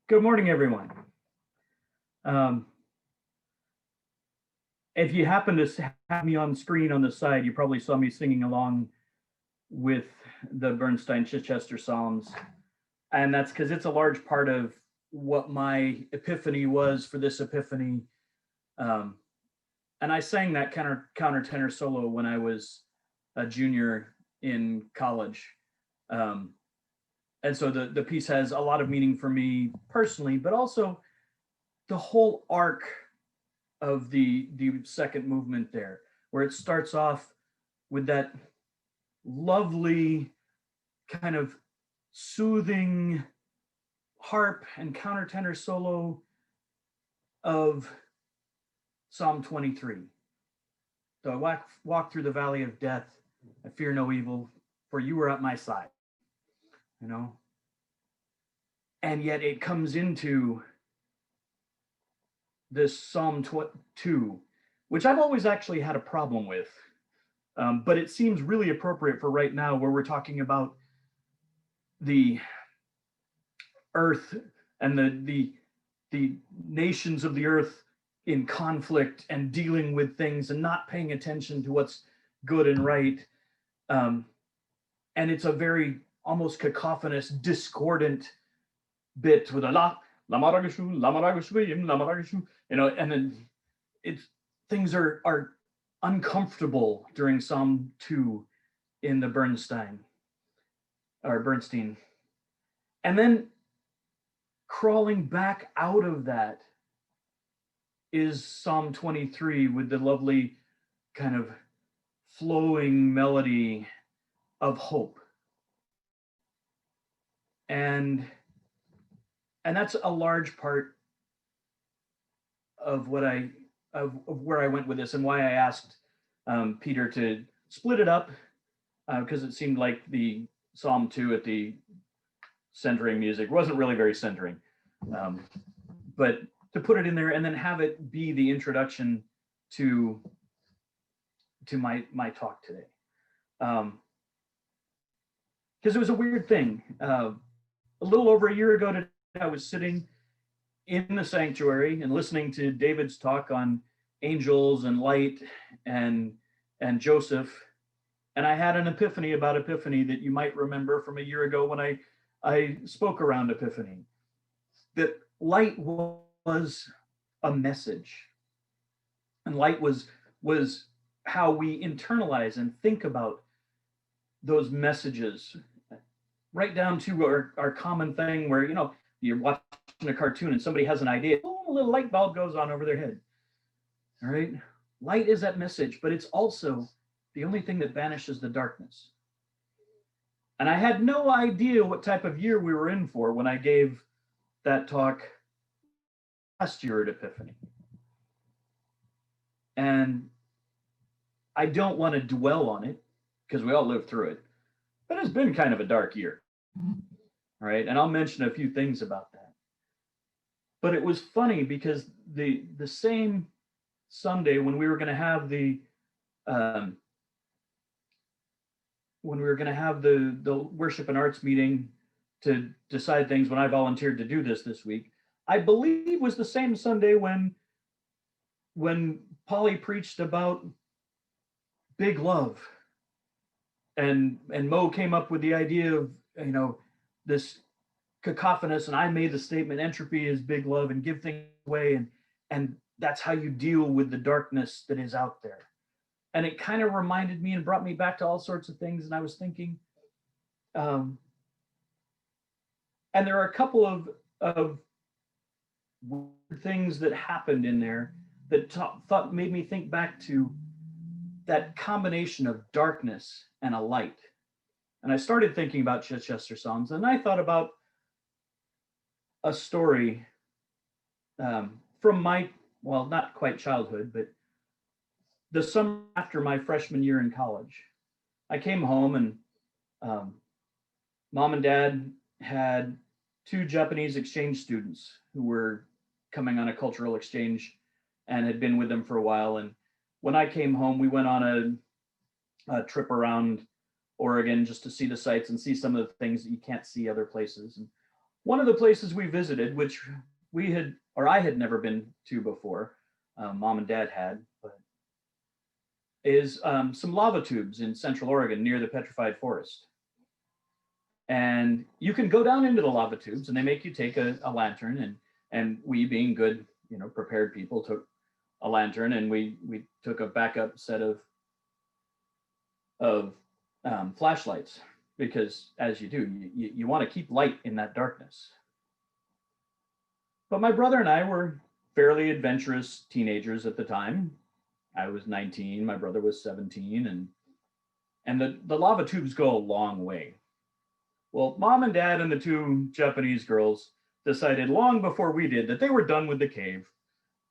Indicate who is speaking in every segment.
Speaker 1: Good morning, everyone. Um, if you happen to have me on screen on the side, you probably saw me singing along with the Bernstein Chichester Psalms. And that's because it's a large part of what my epiphany was for this epiphany. Um, and I sang that countertenor solo when I was a junior in college. Um, and so the piece has a lot of meaning for me personally, but also the whole arc of the second movement there, where it starts off with that lovely kind of soothing harp and countertenor solo of Psalm 23. So I walk through the valley of death, I fear no evil, for you are at my side. You know, and yet it comes into this Psalm 2, which I've always actually had a problem with. But it seems really appropriate for right now, where we're talking about the earth and the nations of the earth in conflict and dealing with things and not paying attention to what's good and right. Um, and it's a very almost cacophonous, discordant bit with a la maragashu, la maragashu, la maragashu, and then it's things are uncomfortable during Psalm 2 in the Bernstein. And then crawling back out of that is Psalm 23 with the lovely kind of flowing melody of hope. And that's a large part of what of where I went with this, and why I asked Peter to split it up, because it seemed like the Psalm 2 at the centering music wasn't really very centering. But to put it in there and then have it be the introduction to my talk today. Because it was a weird thing. A little over a year ago today, I was sitting in the sanctuary and listening to David's talk on angels and light and Joseph. And I had an epiphany about Epiphany that you might remember from a year ago when I spoke around Epiphany. That light was a message. And light was how we internalize and think about those messages, right down to our common thing where, you're watching a cartoon and somebody has an idea, a little light bulb goes on over their head. All right. Light is that message, but it's also the only thing that banishes the darkness. And I had no idea what type of year we were in for when I gave that talk last year at Epiphany. And I don't want to dwell on it because we all lived through it, but it's been kind of a dark year. All right. And I'll mention a few things about that. But it was funny because the same Sunday when we were going to have the worship and arts meeting to decide things, when I volunteered to do this week, I believe was the same Sunday when Polly preached about big love, and Mo came up with the idea of this cacophonous, and I made the statement, entropy is big love, and give things away, and that's how you deal with the darkness that is out there. And it kind of reminded me and brought me back to all sorts of things. And I was thinking, and there are a couple of things that happened in there that made me think back to that combination of darkness and a light. And I started thinking about Chichester Psalms, and I thought about a story from my, well, not quite childhood, but the summer after my freshman year in college. I came home, and Mom and Dad had 2 Japanese exchange students who were coming on a cultural exchange and had been with them for a while. And when I came home, we went on a trip around Oregon just to see the sights and see some of the things that you can't see other places. And One of the places we visited, which we had, or I had never been to before, mom and dad had, but is some lava tubes in Central Oregon near the Petrified Forest. And you can go down into the lava tubes, and they make you take a lantern, and we, being good, prepared people, took a lantern, and we took a backup set of flashlights, because as you do, you want to keep light in that darkness. But my brother and I were fairly adventurous teenagers at the time. I was 19, my brother was 17, and the lava tubes go a long way. Well, mom and dad and the two Japanese girls decided long before we did that they were done with the cave.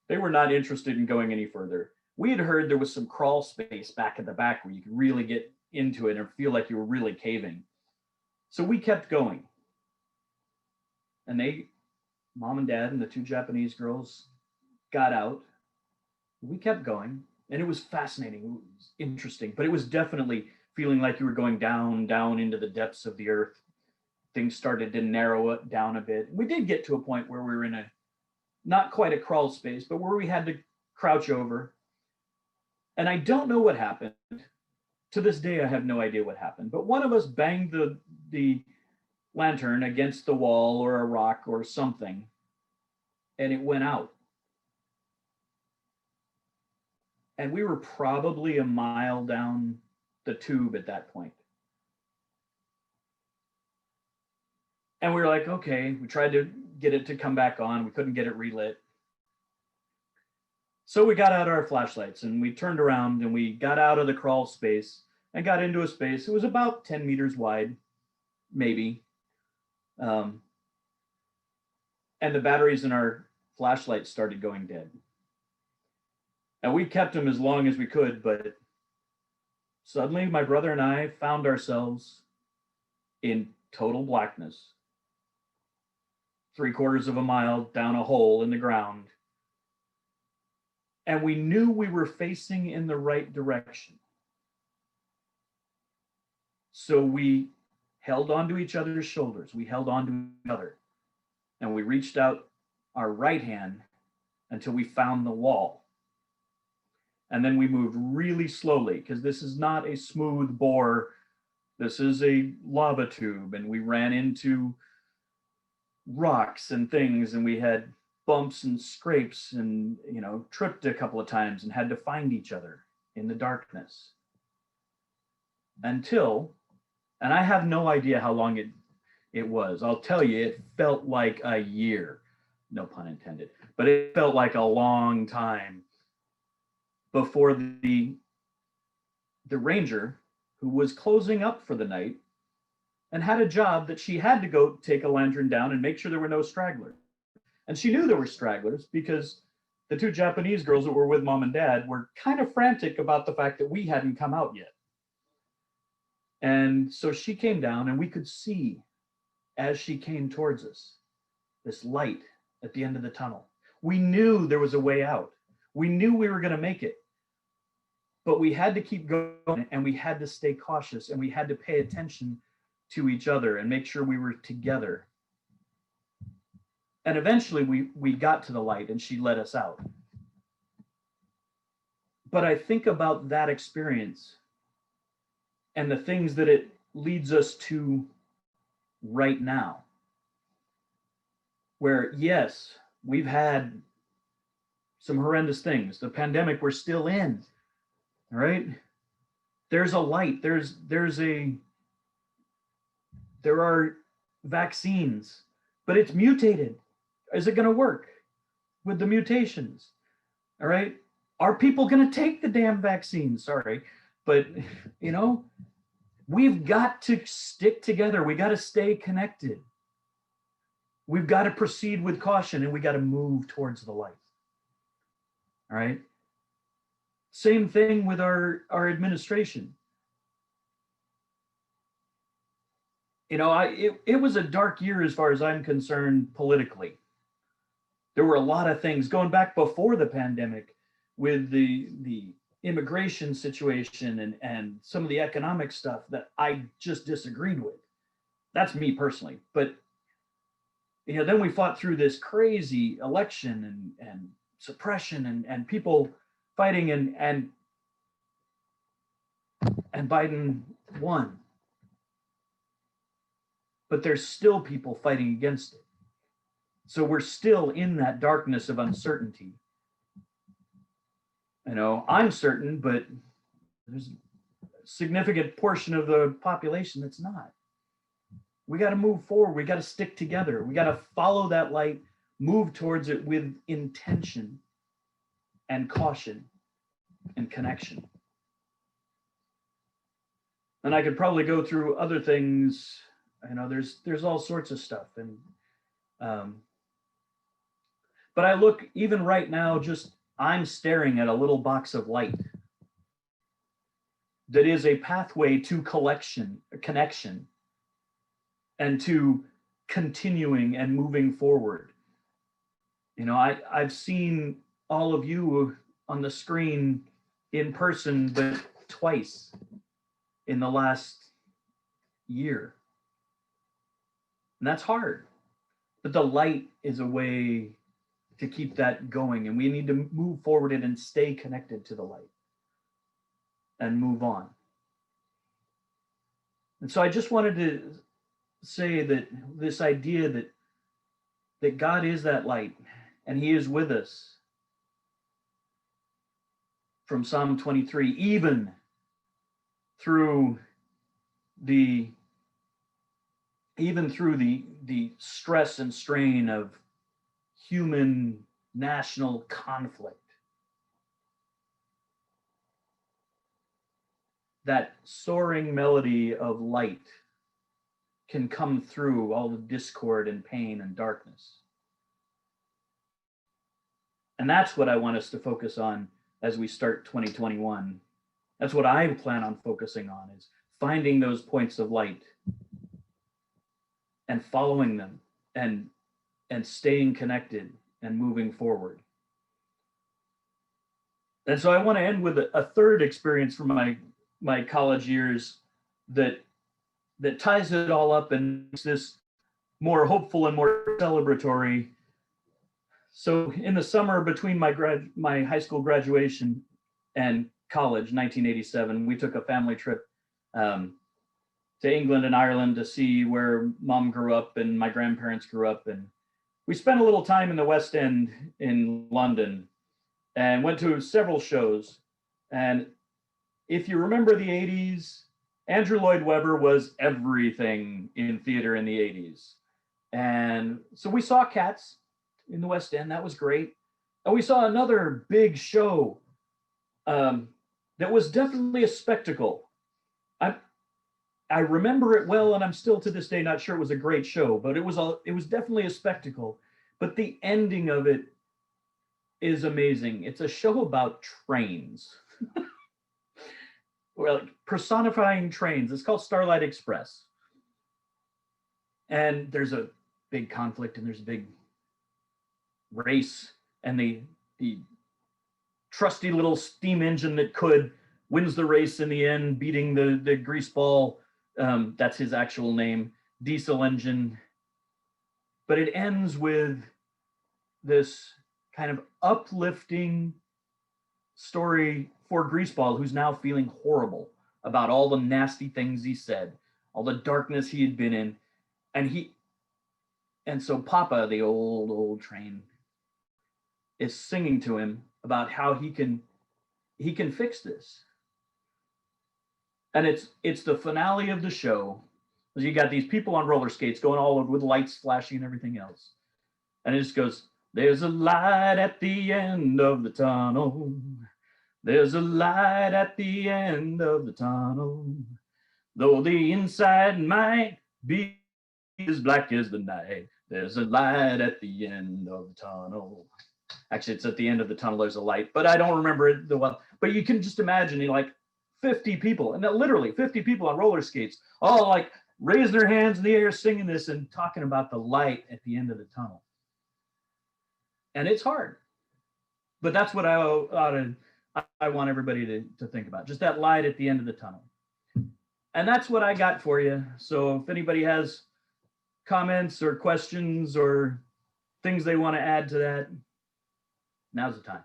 Speaker 1: They were not interested in going any further. We had heard there was some crawl space back at the back where you could really get into it and feel like you were really caving. So we kept going. And mom and dad and the two Japanese girls got out. We kept going, and it was fascinating. It was interesting, but it was definitely feeling like you were going down into the depths of the earth. Things started to narrow it down a bit. We did get to a point where we were in not quite a crawl space, but where we had to crouch over. And I don't know what happened. To this day, I have no idea what happened. But one of us banged the lantern against the wall or a rock or something, and it went out. And we were probably a mile down the tube at that point. And we were like, okay, we tried to get it to come back on. We couldn't get it relit. So we got out our flashlights and we turned around and we got out of the crawl space and got into a space. It was about 10 meters wide, maybe. And the batteries in our flashlights started going dead. And we kept them as long as we could, but suddenly my brother and I found ourselves in total blackness. 3/4 of a mile down a hole in the ground. And we knew we were facing in the right direction. So we held onto each other's shoulders. We held onto each other. And we reached out our right hand until we found the wall. And then we moved really slowly, because this is not a smooth bore. This is a lava tube. And we ran into rocks and things, and we had bumps and scrapes, and tripped a couple of times and had to find each other in the darkness until, and I have no idea how long it was. I'll tell you, it felt like a year, no pun intended, but it felt like a long time before the ranger, who was closing up for the night and had a job that she had to go take a lantern down and make sure there were no stragglers. And she knew there were stragglers because the two Japanese girls that were with mom and dad were kind of frantic about the fact that we hadn't come out yet. And so she came down, and we could see, as she came towards us, this light at the end of the tunnel. We knew there was a way out. We knew we were going to make it. But we had to keep going, and we had to stay cautious, and we had to pay attention to each other and make sure we were together. And eventually we got to the light, and she let us out. But I think about that experience and the things that it leads us to right now, where, yes, we've had some horrendous things. The pandemic we're still in, all right? There's a light. There are vaccines, but it's mutated. Is it going to work with the mutations? All right. Are people going to take the damn vaccine? Sorry. But, we've got to stick together. We got to stay connected. We've got to proceed with caution, and we got to move towards the light. All right. Same thing with our administration. It was a dark year as far as I'm concerned politically. There were a lot of things going back before the pandemic with the immigration situation and some of the economic stuff that I just disagreed with. That's me personally. But then we fought through this crazy election and suppression and people fighting and Biden won. But there's still people fighting against it. So we're still in that darkness of uncertainty. I'm certain, but there's a significant portion of the population that's not. We got to move forward. We got to stick together. We got to follow that light, move towards it with intention and caution and connection. And I could probably go through other things. There's all sorts of stuff. But I look, even right now, I'm staring at a little box of light that is a pathway to connection, and to continuing and moving forward. I've seen all of you on the screen in person, but twice in the last year. And that's hard. But the light is a way to keep that going. And we need to move forward and stay connected to the light and move on. And so I just wanted to say that this idea that God is that light and he is with us from Psalm 23, even through the stress and strain of human national conflict. That soaring melody of light can come through all the discord and pain and darkness. And that's what I want us to focus on as we start 2021. That's what I plan on focusing on, is finding those points of light and following them and staying connected and moving forward. And so I want to end with a third experience from my college years that ties it all up and makes this more hopeful and more celebratory. So in the summer between my high school graduation and college, 1987, we took a family trip to England and Ireland to see where mom grew up and my grandparents grew up. And we spent a little time in the West End in London and went to several shows. And if you remember the 80s, Andrew Lloyd Webber was everything in theater in the 80s. And so we saw Cats in the West End. That was great. And we saw another big show that was definitely a spectacle. I remember it well, and I'm still to this day not sure it was a great show, but it was definitely a spectacle. But the ending of it is amazing. It's a show about trains. Well, personifying trains. It's called Starlight Express. And there's a big conflict and there's a big race, and the trusty little steam engine that could wins the race in the end, beating the greaseball, that's his actual name, diesel engine. But it ends with this kind of uplifting story for Greaseball, who's now feeling horrible about all the nasty things he said, all the darkness he had been in. And so Papa, the old train, is singing to him about how he can fix this. And it's the finale of the show. You got these people on roller skates going all over with lights flashing and everything else. And it just goes, there's a light at the end of the tunnel. There's a light at the end of the tunnel. Though the inside might be as black as the night, there's a light at the end of the tunnel. Actually, it's at the end of the tunnel, there's a light, but I don't remember it well. But you can just imagine, 50 people, and literally 50 people on roller skates, all raise their hands in the air singing this and talking about the light at the end of the tunnel. And it's hard, but that's what I want everybody to think about, just that light at the end of the tunnel. And that's what I got for you. So if anybody has comments or questions or things they want to add to that, now's the time.